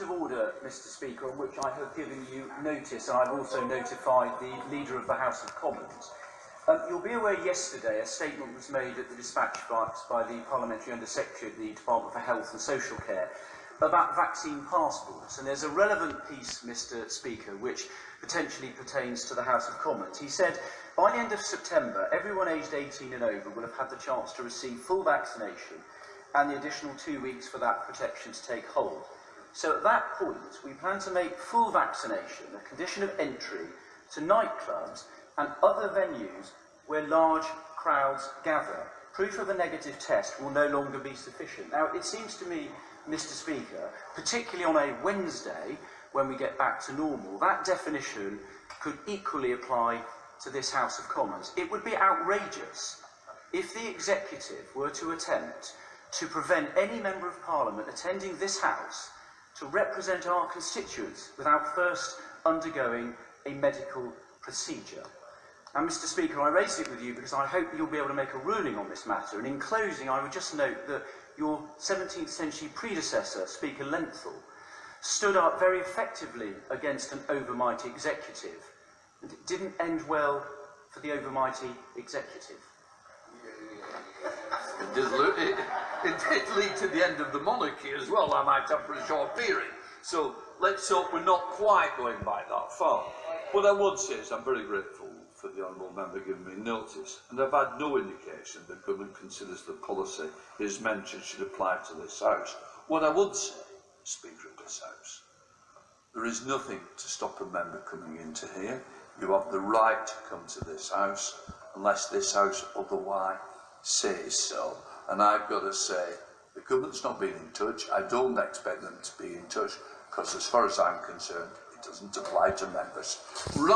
of order, Mr. Speaker, on which I have given you notice, and I've also notified the Leader of the House of Commons. You'll be aware yesterday a statement was made at the dispatch box by the Parliamentary Under-Secretary of the Department for Health and Social Care about vaccine passports, and there's a relevant piece, Mr. Speaker, which potentially pertains to the House of Commons. He said, by the end of September, everyone aged 18 and over will have had the chance to receive full vaccination and the additional 2 weeks for that protection to take hold. So at that point, we plan to make full vaccination a condition of entry to nightclubs and other venues where large crowds gather. Proof of a negative test will no longer be sufficient. Now, it seems to me, Mr. Speaker, particularly on a Wednesday, when we get back to normal, that definition could equally apply to this House of Commons. It would be outrageous if the executive were to attempt to prevent any member of Parliament attending this House to represent our constituents without first undergoing a medical procedure. And Mr. Speaker, I raised it with you because I hope you'll be able to make a ruling on this matter. And in closing, I would just note that your 17th century predecessor, Speaker Lenthal, stood up very effectively against an overmighty executive. And it didn't end well for the overmighty executive. It did lead to the end of the monarchy as well, I might add, for a short period. So let's hope we're not quite going back that far. What I would say is I'm very grateful for the honourable member giving me notice, and I've had no indication that government considers the policy is mentioned should apply to this House. What I would say, Speaker of this House, there is nothing to stop a member coming into here. You have the right to come to this House unless this House otherwise says so. And I've got to say, the government's not been in touch. I don't expect them to be in touch because, as far as I'm concerned, it doesn't apply to members. Right.